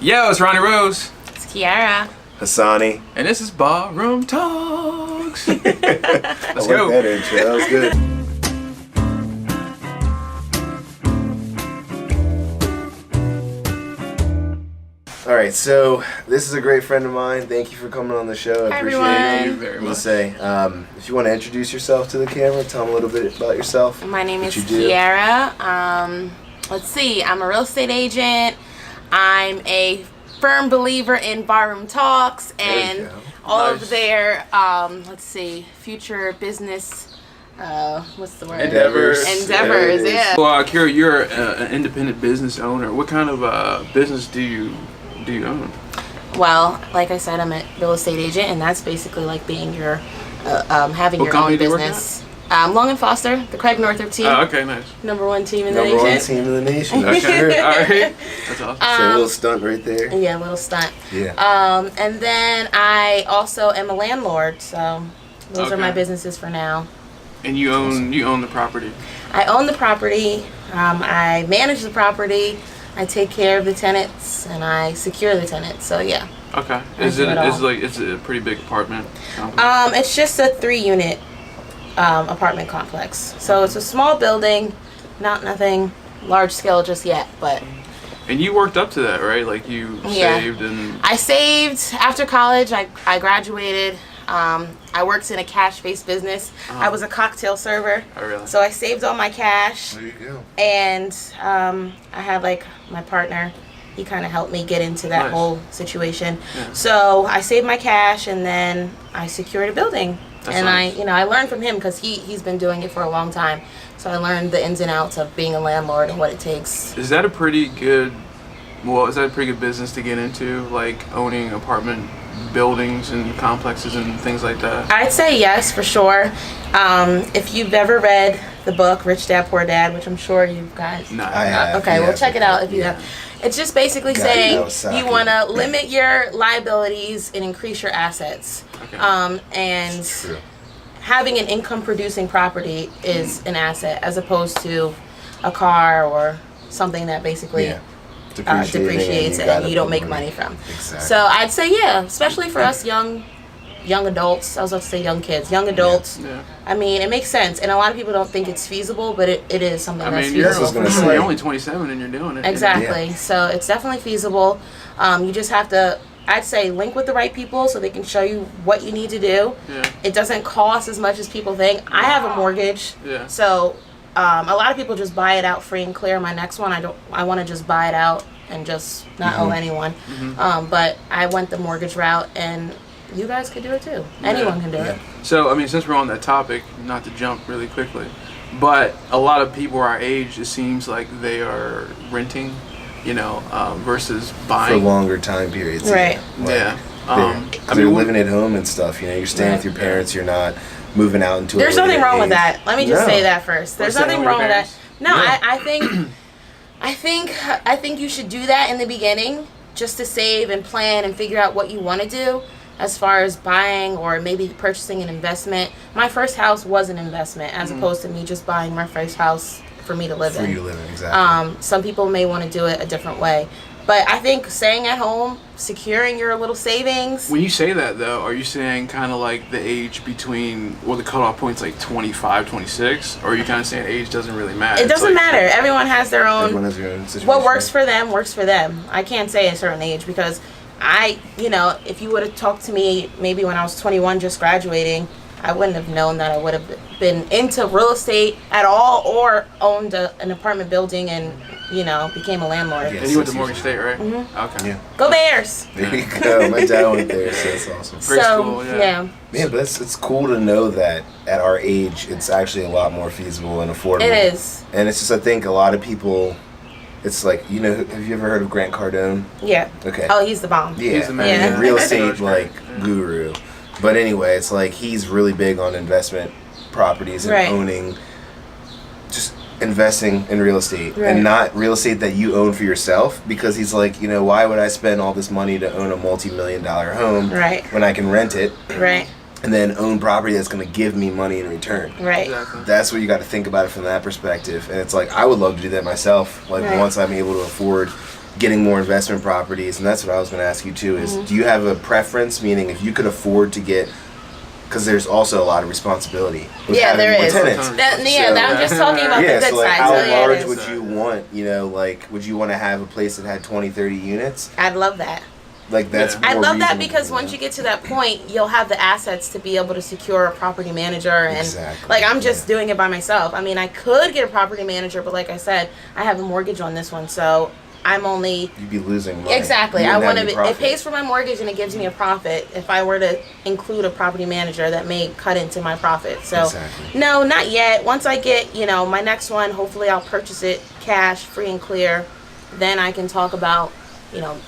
Yo, it's Ronnie Rose. It's Kiara. Hassani. And this is Barroom Talks. Let's go. go. That intro. That was good. All right, so this is a great friend of mine. Thank you for coming on the show. I appreciate everyone. it. Thank you very much. Let's say, if you want to introduce yourself to the camera, tell them a little bit about yourself. My name is you do. Kiara. Let's see. I'm a real estate agent. I'm a firm believer in Barroom Talks There you and go. all Nice. of their, let's see, future business, what's the word? Endeavors. Endeavors, There it is. yeah. Well, Kiara, you're an independent business owner. What kind of business do you own? Well, like I said, I'm a real estate agent, and that's basically like being your, having What your company own do you work business. Long and Foster, the Creig Northrop team. Oh, okay, nice. Number one team in the Number nation. one team in the nation. Okay, Sure. all right. That's awesome. So a little stunt right there. Yeah, a little stunt. Yeah. And then I also am a landlord, so those are Okay. my businesses for now. And you own the property. I own the property. I manage the property. I take care of the tenants, and I secure the tenants. So yeah. Okay. I Is do it it all. is it a pretty big apartment complex? It's just a 3-unit apartment complex. So it's a small building, nothing large scale just yet, but. And you worked up to that, right? Like you Yeah. saved and I saved after college. I graduated. I worked in a cash-based business. I was a cocktail server. Oh, really? So I saved all my cash, There you go. and I had like my partner. He kind of helped me get into that Nice. whole situation. Yeah. So I saved my cash, and then I secured a building. That's and nice. I learned from him because he's been doing it for a long time. So I learned the ins and outs of being a landlord and what it takes. Is that a pretty good business to get into, like owning apartment buildings and complexes and things like that? I'd say yes, for sure. If you've ever read the book Rich Dad Poor Dad, which I'm sure you guys No. I have. okay, yeah, well, check it out if you yeah. have. It's just basically Got it, saying Kawasaki. you want to limit your liabilities and increase your assets. Okay. And True. having an income producing property is an asset as opposed to a car or something that basically Yeah. depreciates and gotta you don't put make money from. Exactly. So I'd say yeah, especially for us young adults. I was about to say young kids, young adults. Yeah. I mean, it makes sense, and a lot of people don't think it's feasible, but it is something I that's mean, you're, feasible. I was gonna for say. sure. you're only 27 and you're doing it. Exactly. So it's definitely feasible. You just have to, I'd say, link with the right people so they can show you what you need to do. Yeah. It doesn't cost as much as people think. I have a mortgage, Yeah. so a lot of people just buy it out free and clear. My next one, I want to just buy it out and just not owe anyone. But I went the mortgage route, and you guys could do it too. Anyone can do it. So, I mean, since we're on that topic, not to jump really quickly, but a lot of people our age, it seems like they are renting, versus For buying. longer time periods. Right. Yeah. They're living at home and stuff. You're staying with your parents. You're not moving out into. There's a nothing later wrong with age. that. Let me just No. say that first. There's Staying nothing with wrong your with that. parents? No, Yeah. I think you should do that in the beginning, just to save and plan and figure out what you want to do as far as buying or maybe purchasing an investment. My first house was an investment as opposed to me just buying my first house for me to live For in. you to live in, exactly. Some people may want to do it a different way. But I think staying at home, securing your little savings. When you say that, though, are you saying kind of like the age between, the cutoff point's like 25, 26? Or are you kind of saying age doesn't really matter? It It's doesn't like- matter. Everyone has their own. Everyone has their own situation. What works for them works for them. I can't say a certain age because if you would have talked to me maybe when I was 21 just graduating, I wouldn't have known that I would have been into real estate at all or owned an apartment building and, became a landlord. Yeah. And you went to 6 Morgan years State, right? Mm-hmm. Okay. Yeah. Go Bears! There you go. My dad went there, so that's awesome. Great so, school, yeah. Man, but it's cool to know that at our age, it's actually a lot more feasible and affordable. It is. And it's just, I think a lot of people, it's like, have you ever heard of Grant Cardone? Yeah. Okay. Oh, he's the bomb. Yeah, He's the man. Yeah. and real Yeah. estate guru. But anyway, it's like he's really big on investment properties and Right. owning, just investing in real estate Right. and not real estate that you own for yourself, because he's like, why would I spend all this money to own a multi-million-dollar home Right. when I can rent it Right. and then own property that's going to give me money in return? Right. Exactly. That's what you got to think about it from that perspective. And it's like, I would love to do that myself. Like Right. once I'm able to afford getting more investment properties, and that's what I was going to ask you too, is Mm-hmm. do you have a preference, meaning if you could afford to get, because there's also a lot of responsibility with Yeah, having there more is. tenants. I'm just talking about Yeah, the good so like side. how So yeah, large it would is. you want, you know, like would you want to have a place that had 20, 30 units? I'd love that. Like that's Yeah. more I love that reasonable, because you once know? you get to that point, you'll have the assets to be able to secure a property manager. And Exactly, like I'm just yeah. doing it by myself. I mean, I could get a property manager, but like I said, I have a mortgage on this one, so I'm only You'd be losing money. exactly. You I wouldn't want have to. any It profit. pays for my mortgage and it gives me a profit. If I were to include a property manager, that may cut into my profit. So Exactly. no, not yet. Once I get my next one, hopefully I'll purchase it cash, free and clear. Then I can talk about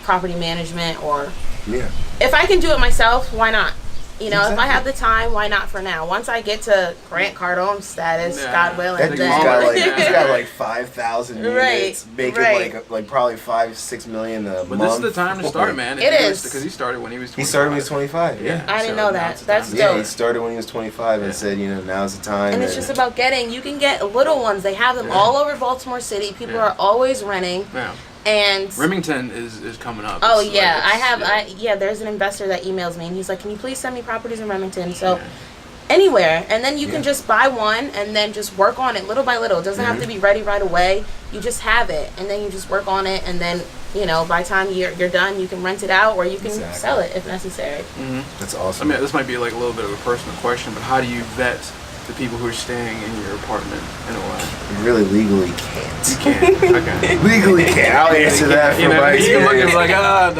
property management, or Yeah. if I can do it myself, why not? If I Exactly. have the time, why not for now? Once I get to Grant Cardone status, Yeah. God willing, That dude's then got like 5,000 units, Right, making right. like probably 5-6 million a But month. this is the time to start, man. It is. Because he started when he was 25. He started when he was 25. Yeah. I didn't know now that. it's the That's time. Yeah, dope. he started when he was 25 and Yeah. said, now's the time. And it's just about you can get little ones. They have them Yeah. all over Baltimore City. People Yeah. are always renting. Yeah. And Remington is coming up. oh It's yeah, like, there's an investor that emails me and he's like, can you please send me properties in Remington? So Yeah. anywhere, and then you can Yeah. just buy one and then just work on it little by little. It doesn't have to be ready right away. You just have it, and then you just work on it, and then by the time you're done, you can rent it out or you can Exactly. sell it if necessary. That's I awesome. mean, this might be like a little bit of a personal question, but how do you vet the people who are staying in your apartment in a way? You really legally You can't. can't. Okay. Legally can't. I'll answer that from my you look at experience. it like, dog.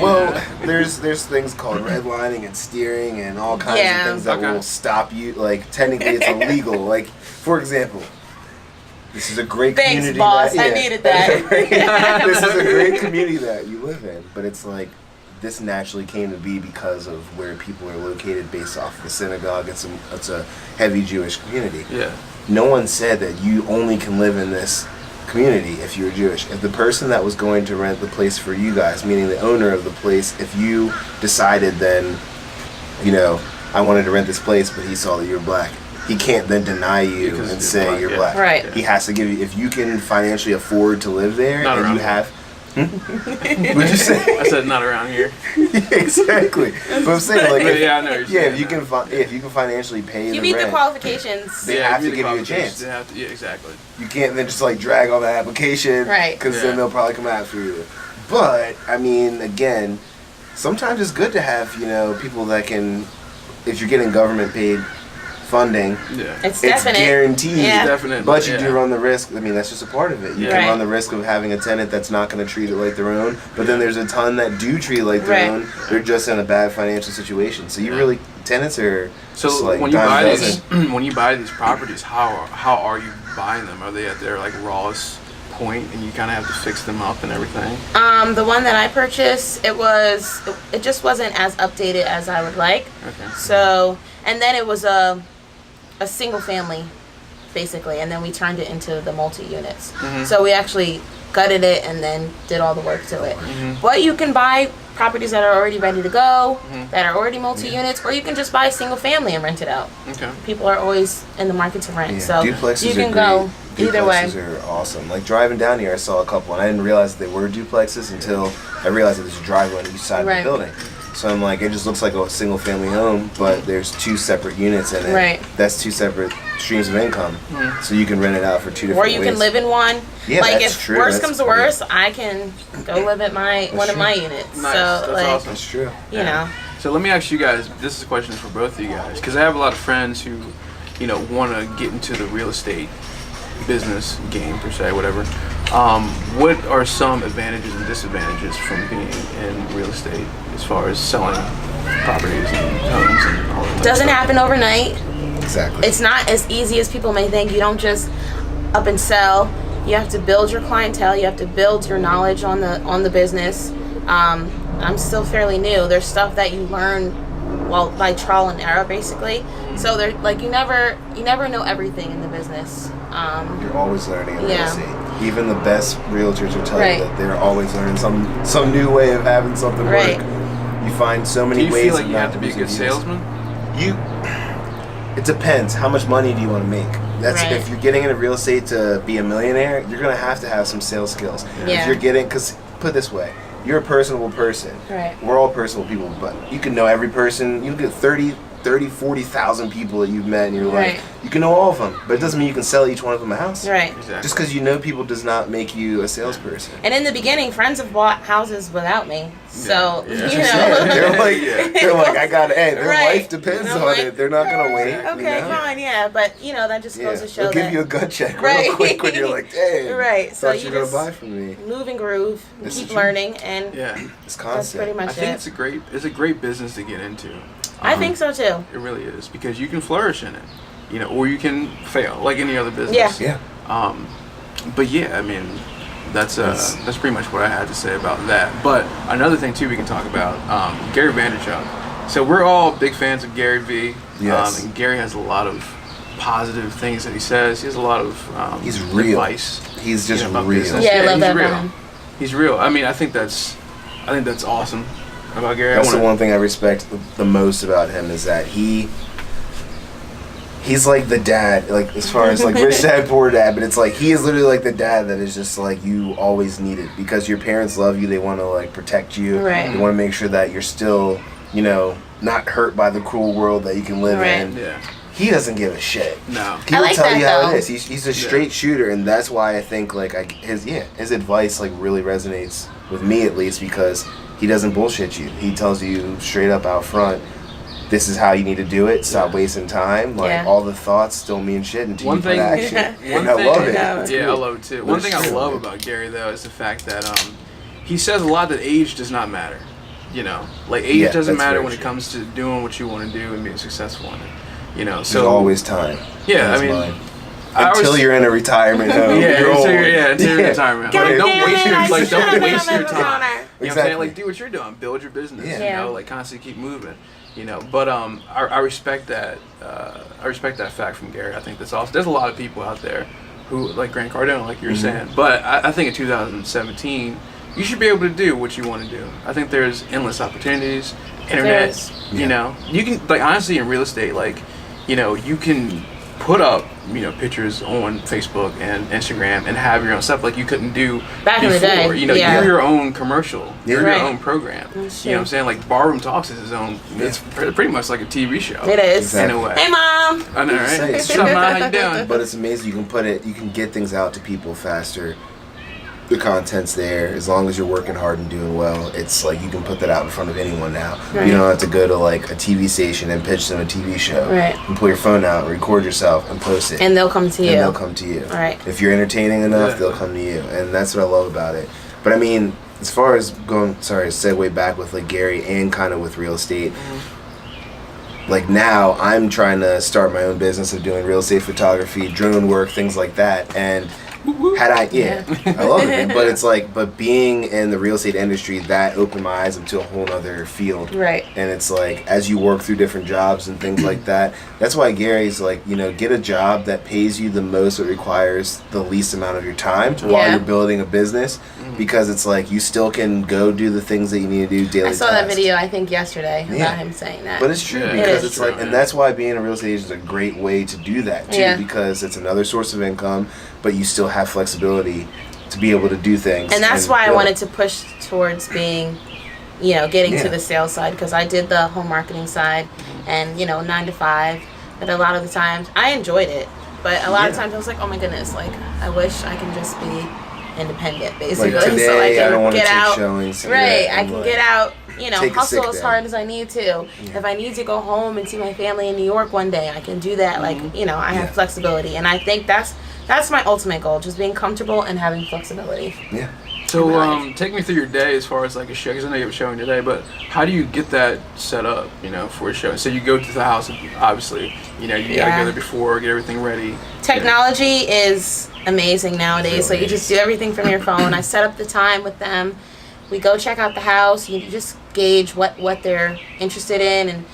Well, yeah. there's things called redlining and steering and all kinds Yeah. of things that Okay. will stop you. Like technically, it's illegal. Like for example, this is a great Thanks, community. boss. That, I needed that. This is a great community that you live in, but it's like this naturally came to be because of where people are located based off of the synagogue. It's a heavy Jewish community. Yeah. No one said that you only can live in this community if you're Jewish. If the person that was going to rent the place for you guys, meaning the owner of the place, if you decided then, I wanted to rent this place, but he saw that you're black, he can't then deny you Because and you're say black, you're yeah. black. Right. He has to give you, if you can financially afford to live there, Not and around you here. have. What'd you say? I said not around here. Exactly. But I'm saying, like, But yeah, I know what you're saying. if you can financially pay You the meet the rent, qualifications. They have to give you a qualifications. chance. They have to, yeah, exactly. you can't then just like drag on the application, Right. Because Yeah. then they'll probably come after you. But I mean, again, sometimes it's good to have people that can, if you're getting government paid funding, Yeah. It's it's definite. guaranteed. Yeah. Definite. But you yeah. do run the risk. I mean, that's just a part of it. You Yeah. can Right. run the risk of having a tenant that's not going to treat it like their own. But then there's a ton that do treat it like their Right. own. They're just in a bad financial situation. So you really, tenants are So just like when you dime buy dozen. these, when you buy these properties, how are you buying them? Are they at their like rawest point, and you kind of have to fix them up and everything? The one that I purchased, it just wasn't as updated as I would like. Okay. So, and then it was a single family, basically, and then we turned it into the multi-units. So we actually gutted it and then did all the work to it. But you can buy properties that are already ready to go, that are already multi-units, or you can just buy a single family and rent it out. Okay. People are always in the market to rent, Yeah, so duplexes you can are go great. either way. Duplexes are awesome. Like driving down here, I saw a couple, and I didn't realize that they were duplexes until I realized that there's a driveway on each side of Right. the building. So I'm like, it just looks like a single family home, but there's two separate units in it. Right. That's two separate streams of income. So you can rent it out for two different Or you ways. can live in one. Yeah, like that's if true. worse That's comes to pretty- worse, I can go live at one of true. my units. Nice. So That's like, awesome. That's true. you know. So let me ask you guys. This is a question for both of you guys, because I have a lot of friends who, want to get into the real estate business game per se, whatever. What are some advantages and disadvantages from being in real estate as far as selling properties and homes and all that? Doesn't stuff? happen overnight. Exactly. It's not as easy as people may think. You don't just up and sell. You have to build your clientele. You have to build your knowledge on the business. I'm still fairly new. There's stuff that you learn by trial and error, basically. So there, like, you never know everything in the business. You're always learning in real Yeah. estate. Even the best realtors will tell Right. you that they're always learning some new way of having something Right. work. You find so Do many you ways feel like of you not have to be a good losing deals. salesman? It depends. How much money do you want to make? That's Right. if you're getting into real estate to be a millionaire, you're gonna have to have some sales skills. Yeah. If you're getting, because put it this way. You're a personable person. Right. We're all personable people, but you can know every person. You can get 40,000 people that you've met in your Right. life. You can know all of them, but it doesn't mean you can sell each one of them a house. Right. Exactly. Just because you know people does not make you a salesperson. And in the beginning, friends have bought houses without me. So, Yeah. you That's know. what I'm saying. They're like, I got hey, their Right. life depends I'm on like, it. They're not gonna wait. Okay, you know? fine, yeah. But, that just goes to show They'll that. give you a gut check Right. real quick when you're like, dang. Right. So Thought you you were just gonna buy from me. move and groove, and This is keep true. learning, and Yeah. It's that's constant. pretty much I think it. it's a great business to get into. I think so too. It really is, because you can flourish in it, or you can fail like any other business. Yeah. Yeah. But yeah, I mean, that's pretty much what I had to say about that. But another thing too we can talk about, Gary Vaynerchuk. So we're all big fans of Gary V. Yes. And Gary has a lot of positive things that he says. He has a lot of He's real. advice. He's just about real. business. Yeah, I love he's that real. about him. He's real. I mean, I think that's awesome about Gary. That's the one thing I respect the most about him is that he's like the dad, like as far as like rich dad, poor dad, but it's like he is literally like the dad that is just like you always needed because your parents love you, they want to like protect you, Right. they want to make sure that you're still, not hurt by the cruel world that you can live Right. in. Yeah. He doesn't give a shit. No. He I will like tell that, you how though. it is. He's a straight shooter, and that's why I think like his advice like really resonates with me at least because he doesn't bullshit you. He tells you straight up out front, this is how you need to do it. Stop wasting time. Like Yeah. all the thoughts don't mean shit until One you put thing- action. One And I thing- love it. Yeah, It's Yeah, cool. I love it too. But One it's thing I true, love man. about Gary though is the fact that he says a lot that age does not matter. Like age Yeah, doesn't that's matter very when it true. comes to doing what you want to do and being successful in it. There's So always time. Yeah, in his I mean, mind. I Until always- you're in a retirement home. Yeah, you're until old. you're in retirement. God Like, don't damn waste it, your I like should've don't been waste on your the time. corner. You know what I'm saying? Exactly. Like do what you're doing, build your business. Yeah. Like constantly keep moving. But I respect that. I respect that fact from Gary. I think that's awesome. There's a lot of people out there who like Grant Cardone, like you were saying. But I think in 2017, you should be able to do what you want to do. I think there's endless opportunities. Internet. is. Yeah. You can like honestly in real estate, like you can put up pictures on Facebook and Instagram and have your own stuff like you couldn't do Back in before. the day, You're yeah. your own commercial. You're Right. your own program. That's You know what I'm true. saying? Like Barroom Talks is his own. It's pretty much like a TV show. It is. Exactly. In a way. Hey, Mom! I know, Say right? it's What's up, man? How you doing? But it's amazing you can get things out to people faster. The content's there as long as you're working hard and doing well. It's like you can put that out in front of anyone now. Right. You don't have to go to like a TV station and pitch them a TV show. Right. And pull your phone out, record yourself, and post it. And they'll come to you. And they'll come to you. Right. If you're entertaining enough, Yeah. they'll come to you, and that's what I love about it. But I mean, as far as segue back with like Gary and kind of with real estate. Like now, I'm trying to start my own business of doing real estate photography, drone work, things like that. And had I, I love it. But it's like, but being in the real estate industry, that opened my eyes up to a whole other field. Right. And it's like, as you work through different jobs and things like that, that's why Gary's like, get a job that pays you the most, but requires the least amount of your time while Yeah. you're building a business. Because it's like, you still can go do the things that you need to do daily. I saw that tasks. video, I think, yesterday Yeah. about him saying that. But it's true Yeah, because it it's is. like, and that's why being a real estate agent is a great way to do that too, Yeah. because it's another source of income, but you still have flexibility to be able to do things. And that's why I build. wanted to push towards being, getting Yeah. to the sales side, because I did the home marketing side and, 9 to 5. But a lot of the times, I enjoyed it. But a lot of Yeah. times I was like, oh my goodness, like, I wish I can just be independent, basically. Like today, so I can don't want to get take out. showings. Right, Yeah, I I'm can like, get out, take a hustle sick as day. hard as I need to. Yeah. If I need to go home and see my family in New York one day, I can do that. Like, I have Yeah. flexibility. And I think that's my ultimate goal, just being comfortable and having flexibility. Yeah. So take me through your day as far as like a show, because I know you have a showing today, but how do you get that set up, for a show? So you go to the house, obviously, you gotta Yeah. go there before, get everything ready. Technology is amazing nowadays. So you just do everything from your phone. I set up the time with them. We go check out the house. You just gauge what they're interested in and,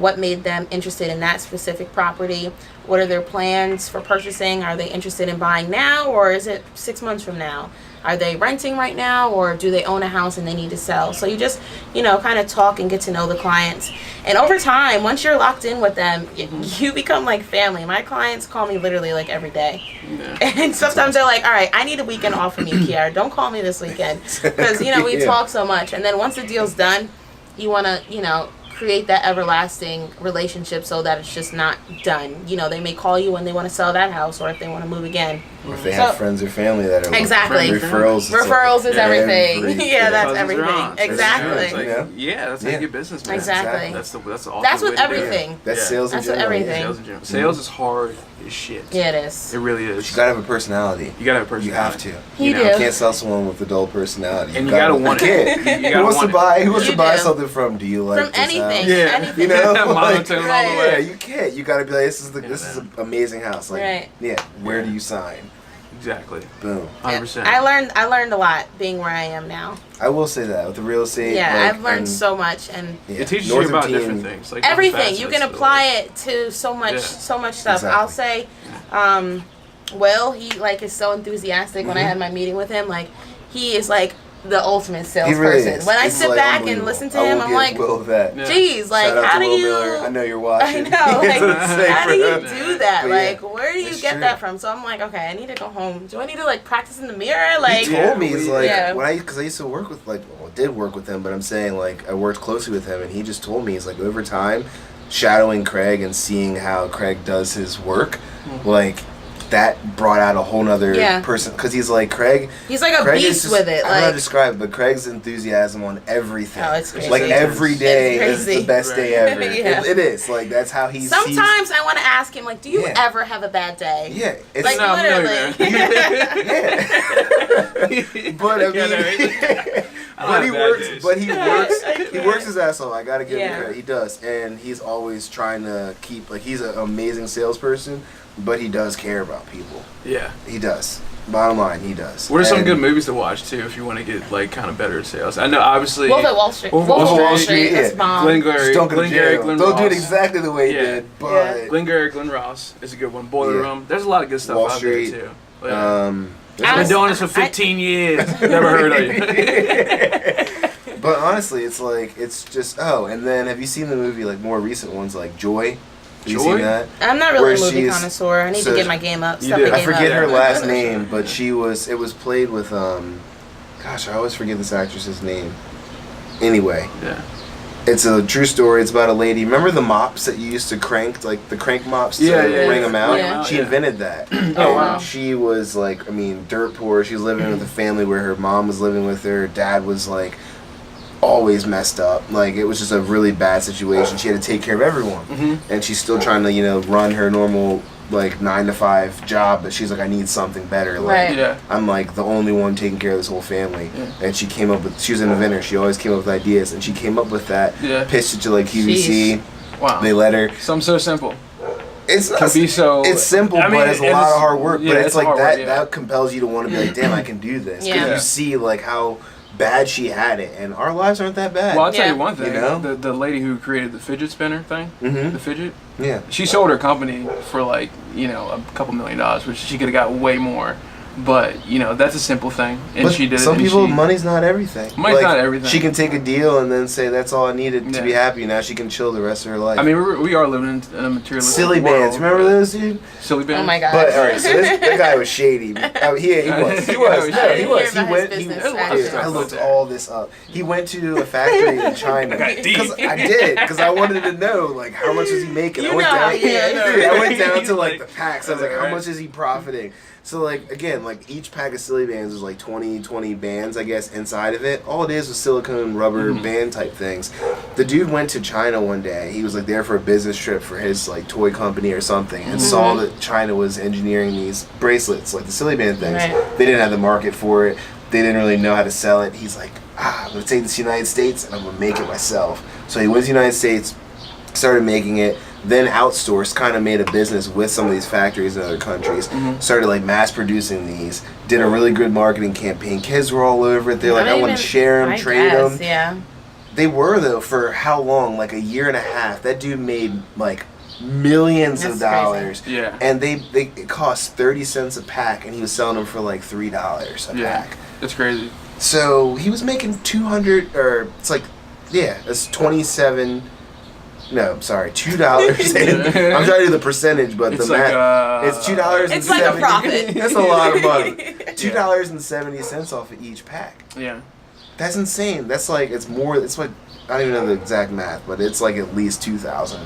what made them interested in that specific property. What are their plans for purchasing? Are they interested in buying now or is it 6 months from now? Are they renting right now, or do they own a house and they need to sell? So you just, kind of talk and get to know the clients. And over time, once you're locked in with them, you become like family. My clients call me literally like every day. Yeah. And sometimes they're like, all right, I need a weekend off from you, Kiara. Don't call me this weekend. Because, we talk so much. And then once the deal's done, you want to, create that everlasting relationship so that it's just not done. They may call you when they want to sell that house, or if they want to move again. Or if they have friends or family that are exactly referrals. Referrals is everything. Yeah, that's everything. Exactly. That's how you get business. Man. Exactly. That's awesome. That's with everything. That's sales in general. Everything. Sales is hard as shit. Yeah, it is. It really is. You gotta have a personality. You have to. You do. You can't sell someone with a dull personality. And you gotta want it. Who wants to buy something from? Do you like from anything? Yeah. Anything. Monotone all the way. Yeah, you can't. You gotta be like, this is an amazing house. Like, where do you sign? Exactly. Boom. 100%. I learned a lot being where I am now. I will say that with the real estate. Yeah, I've learned so much, and it teaches you about different things. Like everything. You can apply it to so much stuff. Exactly. I'll say, Will, he is so enthusiastic. When I had my meeting with him, he is the ultimate salesperson. Really when I sit back and listen to him, I'm like, geez, how do you... I know you're watching. I know, how do you do that? But where do you get that from? So I'm like, okay, I need to go home. Do I need to practice in the mirror? He told me, because I used to work with, did work with him, but I'm saying, I worked closely with him, and he just told me, he's like, over time, shadowing Creig and seeing how Creig does his work, that brought out a whole nother person, because he's like Creig. He's like a beast with it. I don't know how to describe it, but Creig's enthusiasm on everything. Oh, it's crazy. Every day is the best day ever. It is. That's how he. Sometimes I want to ask him, do you ever have a bad day? Yeah, it's literally. But he works his ass off. I gotta give him credit. He does, and he's always trying to keep he's an amazing salesperson. But he does care about people. Yeah. He does. Bottom line, he does. What are some good movies to watch, too, if you want to get, kind of better at sales? I know, obviously... Wolf of Wall Street. Wolf of Wall Street. That's bomb. Glengarry, Don't do it exactly the way he did, but... Glengarry Glen Ross is a good one. Boiler Room. There's a lot of good stuff out there, too. I've been doing this for 15 years. Never heard of you. But honestly, it's just... Oh, and then have you seen the movie, more recent ones, Joy? You seen that? I'm not really a movie connoisseur. I need to get my game up. I forget her last name, but it was played with, gosh, I always forget this actress's name. Anyway. Yeah. It's a true story. It's about a lady. Remember the mops that you used to crank, the crank mops to wring them out? Yeah. She invented that. Oh, wow. She was, dirt poor. She was living with a family where her mom was living with her. Dad was, always messed up. It was just a really bad situation. She had to take care of everyone. Mm-hmm. And she's still trying to, run her normal, 9-to-5 job, but she's like, I need something better. I'm, the only one taking care of this whole family. Yeah. And she came up with, she was an inventor. She always came up with ideas. And she came up with that, pitched it to, QVC. Jeez. Wow. They let her. Something so simple. It's simple, but it's a lot of hard work. But it's that compels you to want to be damn, I can do this. Because you see, how bad she had it, and our lives aren't that bad. Well, I'll tell you one thing. The lady who created the fidget spinner thing, the fidget, she sold her company for a couple $1 million, which she could have got way more. But that's a simple thing, and she did it. Some people, money's not everything. Money's not everything. She can take a deal and then say that's all I needed to be happy. Now she can chill the rest of her life. I mean, we are living in a materialistic Silly world. bands. Remember those, dude? Silly bands. Oh my god. But all right, so that guy was shady. He was. I looked all this up. He went to a factory in China. Because I wanted to know how much is he making. I went down to the packs. I was like, how much is he profiting? So, again, each pack of silly bands was 20 bands, I guess, inside of it. All it is was silicone rubber band type things. The dude went to China one day. He was, there for a business trip for his, toy company or something, and saw that China was engineering these bracelets, the silly band things. Right. They didn't have the market for it. They didn't really know how to sell it. He's like, I'm going to take this to the United States, and I'm going to make it myself. So he went to the United States, started making it, then outsourced, kind of made a business with some of these factories in other countries, started mass producing these, did a really good marketing campaign. Kids were all over it. They're I want to share them, trade them. Yeah. They were, though, for how long? A year and a half. That dude made millions That's of dollars. crazy. Yeah. And it cost 30 cents a pack, and he was selling them for like $3 a pack. That's crazy. So he was making 200, or it's like, yeah, it's 27. No, sorry, $2. I'm trying to do the percentage, but It's the like, math. It's $2. It's like a profit. That's a lot of money. $2.70 off of each pack. Yeah. That's insane. That's like it's more. It's like I don't even know the exact math, but it's like at least 2,000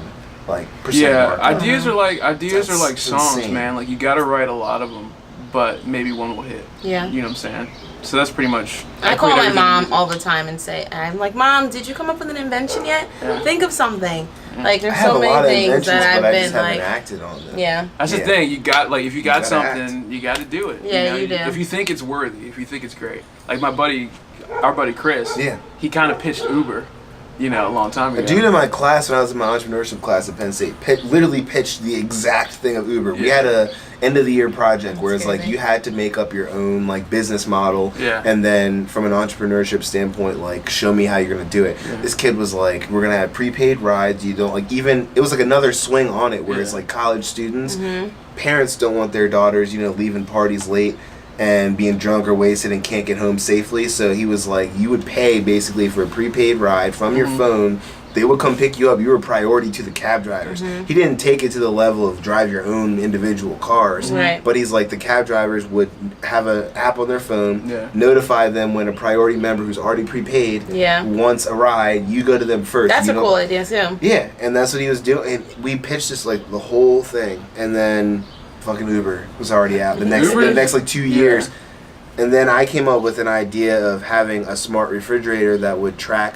percent. Yeah, markup. ideas are like That's songs, insane. man. Like you gotta write a lot of them, but maybe one will hit. Yeah. You know what I'm saying? So that's pretty much. I call equate my everything to mom music. all the time and I'm like, Mom, did you come up with an invention yet? Yeah. Think of something. Like, I there's have so a many lot of things inventions, that but I've I just been haven't like, acted on them. yeah. That's the Yeah. thing. You got if you got gotta something, you got to do it. Yeah, you do. If you think it's worthy, if you think it's great. Like our buddy Chris. Yeah. He kind of pitched Uber, a long time ago. A dude in my class, when I was in my entrepreneurship class at Penn State, literally pitched the exact thing of Uber. We had a end of the year project where it's like crazy. you had to make up your own business model, Yeah. and then from an entrepreneurship standpoint, show me how you're gonna do it. Yeah. This kid was like, we're gonna have prepaid rides. You don't even. It was like another swing on it where it's like college students, parents don't want their daughters, leaving parties late and being drunk or wasted and can't get home safely. So he was like, you would pay basically for a prepaid ride from your phone. They would come pick you up. You were a priority to the cab drivers. He didn't take it to the level of drive your own individual cars. Right. But he's like, the cab drivers would have an app on their phone, Yeah. notify them when a priority member who's already prepaid wants a ride. You go to them first. That's You a don't- cool idea, too. Yeah, and that's what he was doing. And we pitched this the whole thing, and then fucking Uber was already out the next 2 years. And then I came up with an idea of having a smart refrigerator that would track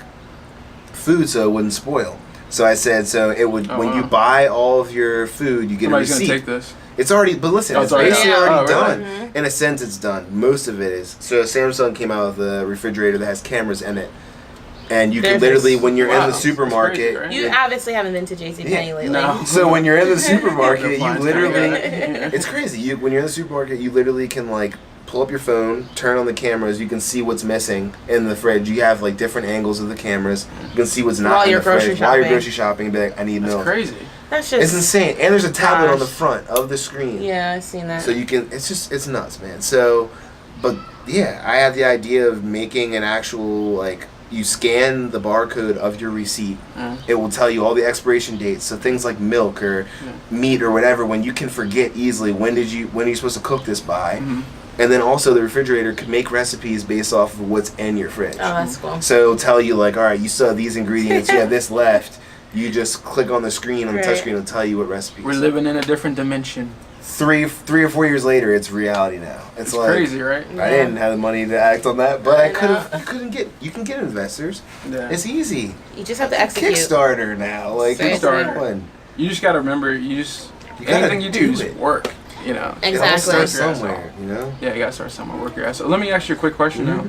food so it wouldn't spoil. So I said, it would when you buy all of your food, you get Somebody's a receipt. gonna take this. It's already, but listen, Oh, it's it's already basically out. already Oh, really? done. In a sense, it's done. Most of it is. So Samsung came out with a refrigerator that has cameras in it, and you can There's literally, this- when you're in Wow, the that's supermarket, crazy, right? You obviously haven't been to JCPenney lately. No. so when you're in the supermarket, you Appliance literally, cameras. it's crazy. When you're in the supermarket, you literally can pull up your phone, turn on the cameras, you can see what's missing in the fridge. You have different angles of the cameras. You can see what's not While in you're the fridge. grocery While you're shopping. grocery shopping, be like, I need That's milk. crazy. That's just... It's insane. And there's a tablet on the Gosh. front of the screen. Yeah, I've seen that. So you can, it's nuts, man. So, but yeah, I had the idea of making an actual, you scan the barcode of your receipt. It will tell you all the expiration dates. So things like milk or meat or whatever, when you can forget easily, when are you supposed to cook this by? And then also the refrigerator could make recipes based off of what's in your fridge. Oh, that's cool. So it'll tell you all right, you still have these ingredients, you have this left. You just click on the screen, on the Right. touchscreen, it'll tell you what recipes. We're living in a different dimension. 3 or 4 years later, it's reality now. It's crazy, right? I didn't have the money to act on that, but I I could know. have. You can get investors. Yeah. It's easy. You just have to execute. Kickstarter now, Kickstarter. One. You just gotta remember, You gotta anything you do, do just it. work. It all Exactly. starts Work your ass somewhere, Yeah, you gotta start somewhere. Work your ass off. Let me ask you a quick question now.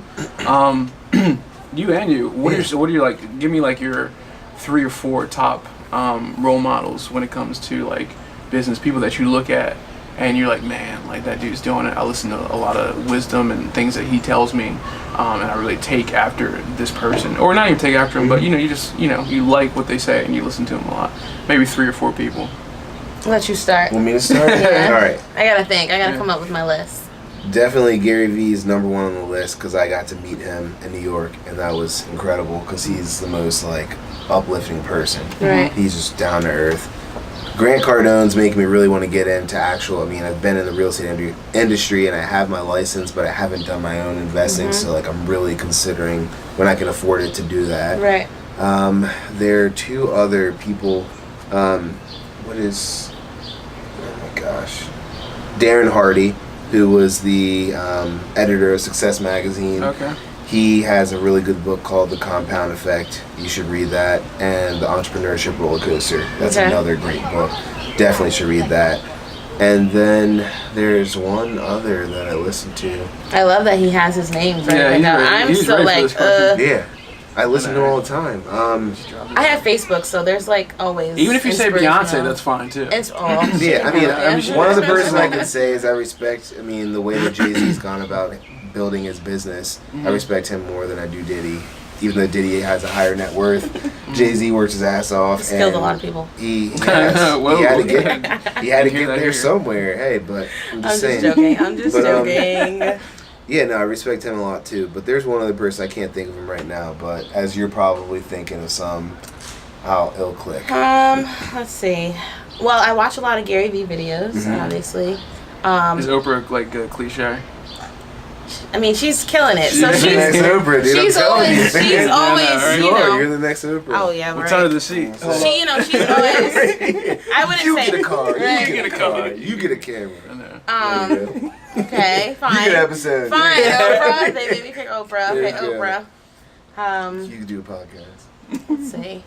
You. What are your give me your 3 or 4 top role models when it comes to business people that you look at and you're like, man, that dude's doing it. I listen to a lot of wisdom and things that he tells me, and I really take after this person, or not even take after him, but you just you like what they say and you listen to them a lot. Maybe 3 or 4 people. I'll let you start. Want me to start? Yeah. All right. I gotta think. I gotta Yeah. come up with my list. Definitely Gary Vee is number 1 on the list because I got to meet him in New York, and that was incredible because he's the most uplifting person. Right. He's just down to earth. Grant Cardone's making me really want to get into I've been in the real estate industry and I have my license, but I haven't done my own investing, so I'm really considering when I can afford it to do that. Right. There are 2 other people. Oh my gosh. Darren Hardy, who was the editor of Success Magazine. Okay. He has a really good book called The Compound Effect. You should read that. And The Entrepreneurship Roller Coaster. That's Okay. another great book. Definitely should read that. And then there's one other that I listen to. I love that he has his names right Yeah, now. he's ready- I'm he's so ready for this question. Yeah. I listen to him all the time. I have Facebook, so there's always. Even if you say Beyonce, inspirational- that's fine too. Yeah, I mean, Yeah. one of the person I can say is I respect, the way that Jay-Z's gone about building his business. I respect him more than I do Diddy. even though Diddy has a higher net worth. Jay-Z works his ass off. He's killed a lot of people. He had to get there somewhere. Hey, but I'm just saying. I'm just joking. Yeah, no, I respect him a lot too. But there's one other person I can't think of him right now. But as you're probably thinking of some, it'll click. Let's see. Well, I watch a lot of Gary Vee videos, obviously. Is Oprah like a cliche? I mean, she's killing it. So You're the next Oprah, dude. she's always, you know. You're the next Oprah. Oh yeah, What's right. under the seat? She's always. I wouldn't You say. get a car. Right. You get a car. You get a camera. Okay, fine. You get an episode. Fine, Oprah. They made me pick Oprah. Okay, There you go. Oprah. You can do a podcast. Let's see.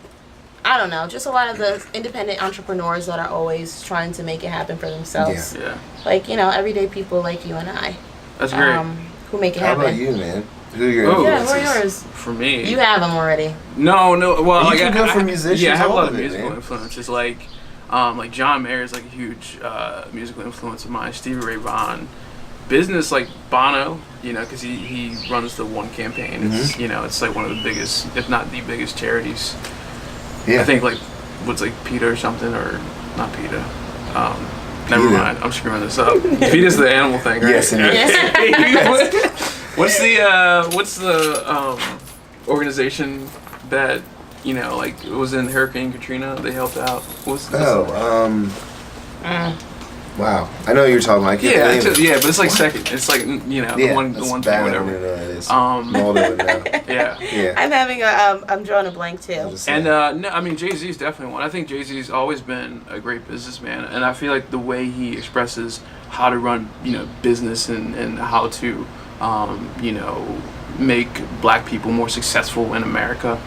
I don't know. Just a lot of the independent entrepreneurs that are always trying to make it happen for themselves. Yeah. Like, everyday people like you and I. That's great. Who make it How happen. about you, man? Who are your Yeah, influences? who are yours? For me. You have them already. No. Well, You like can go for musicians. Yeah, I have a all lot of of it, musical man. influences. Like John Mayer is like a huge musical influence of mine. Stevie Ray Vaughan. Business like Bono, because he runs the One campaign. It's it's like one of the biggest, if not the biggest, charities. Yeah. I think like what's like PETA or something, or not PETA. Never mind. I'm screwing this up. PETA's the animal thing, right? Yes, it is. What's the organization that like it was in Hurricane Katrina? They helped out. Wow. I know what you're talking about. I can't think of it. But it's like second. It's like the one thing, whatever. It is. Maldo would know. Yeah. I'm having I'm drawing a blank too. And no, I mean Jay-Z is definitely one. I think Jay-Z's always been a great businessman, and I feel like the way he expresses how to run, business and how to, make black people more successful in America.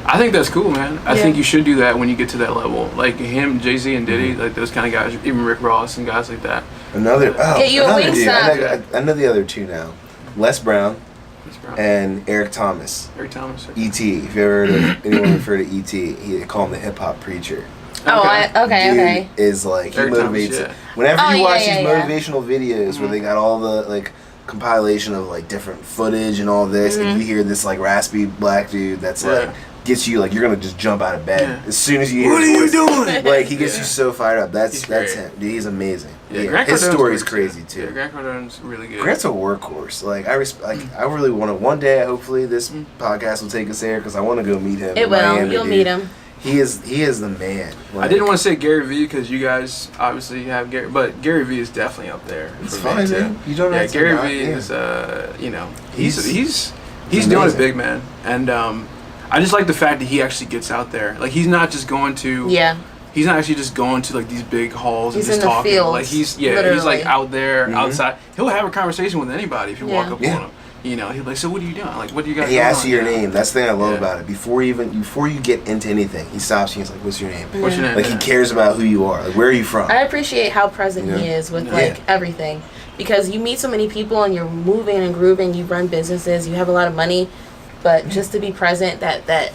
I think that's cool, man. I think you should do that when you get to that level. Like him, Jay-Z, and Diddy, like those kind of guys, even Rick Ross and guys like that. Another dude. Wingstop. I know the other two now. Les Brown and Eric Thomas. Eric Thomas. E.T. If you ever heard of anyone refer to E.T., they call him the hip hop preacher. Okay. Dude is like, he Eric motivates Thomas, yeah. Whenever you watch these motivational videos where they got all the like compilation of like different footage and all this, and you hear this like raspy black dude that's like gets you like you're gonna just jump out of bed as soon as you hear his voice. What are you doing? Like he gets you so fired up. That's great. him. Dude, he's amazing. Yeah, his story's great, crazy too. Yeah, Grant Cardone's really good. Grant's a workhorse. Like I really want to one day. Hopefully, this podcast will take us there because I want to go meet him. It will. Miami, You'll dude. meet him. He is the man. I didn't want to say Gary Vee because you guys obviously have Gary, but Gary Vee is definitely up there. It's for me, fine, too. man. You don't have to Gary not, Vee is he's He's doing amazing. it big, man, and I just like the fact that he actually gets out there. Like he's not just going to he's not actually just going to like these big halls He's and just in the talking. fields, Like he's literally. like out there outside. He'll have a conversation with anybody if you walk up Yeah. on him. He'll be like, so what are you doing? Like, what do you guys? He going asks on you your now?" name. That's the thing I love Yeah. about it. Before you get into anything, he stops you. He's like, "What's your name?" What's your name? Like he cares about who you are. Like where are you from? I appreciate how present he is with like everything, because you meet so many people and you're moving and grooving. You run businesses, you have a lot of money, but just to be present, that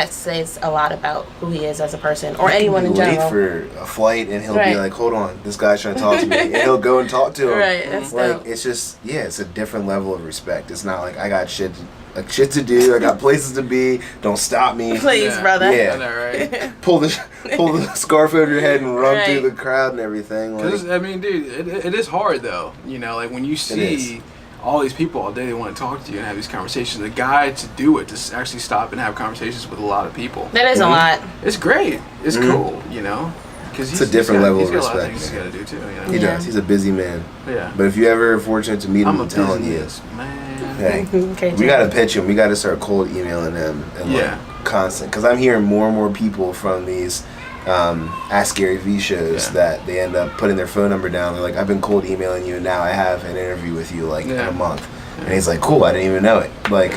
says a lot about who he is as a person, or anyone in general. Late for a flight, and he'll be like, "Hold on, this guy's trying to talk to me," and he'll go and talk to him. Right, that's like dope. it's just it's a different level of respect. It's not like I got shit to do. I got places to be. Don't stop me. Please, brother. Yeah. I know, right? Pull the scarf over your head and run through the crowd and everything. Because Like, I mean, dude, it is hard though. Like when you see all these people all day, they want to talk to you and have these conversations. The guy to do it, to actually stop and have conversations with a lot of people. That is a lot. It's great. It's cool. Because It's a different level of he's got a lot of respect, things he's got to do too. he does. He's a busy man. Yeah. But if you ever are fortunate to meet him, I'm telling you, man. hey, Okay, we gotta pitch him. We gotta start cold emailing him and like constant. Because I'm hearing more and more people from these Ask Gary Vee shows that they end up putting their phone number down. They're like, I've been cold emailing you, and now I have an interview with you like in a month. And he's like, cool, I didn't even know it. Like,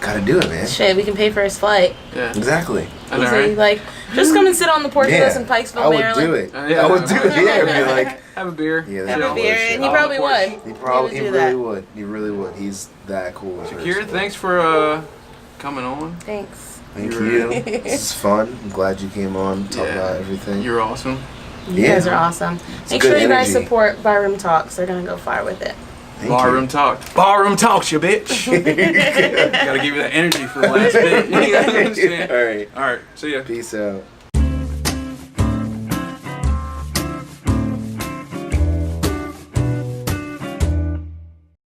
gotta do it, man. Shit, we can pay for his flight. Yeah. Exactly. I know, So right? like, just come and sit on the porch with us in Pikesville, I would Maryland. do it. Yeah. I would do it. Yeah, I'd be like, have a beer. Yeah, Have that's a beer, and he probably would. he do really that. would. He really would. He's that cool. Kiara, thanks for coming on. Thanks. Thank you. This is fun. I'm glad you came on. Talk about everything. You're awesome. You guys are awesome. Make good sure you guys energy. support Barroom Talks. They're gonna go far with it. Barroom talk. Barroom talks, you bitch. Gotta give you that energy for the last bit. You know what I'm saying? All right. All right. See ya. Peace out.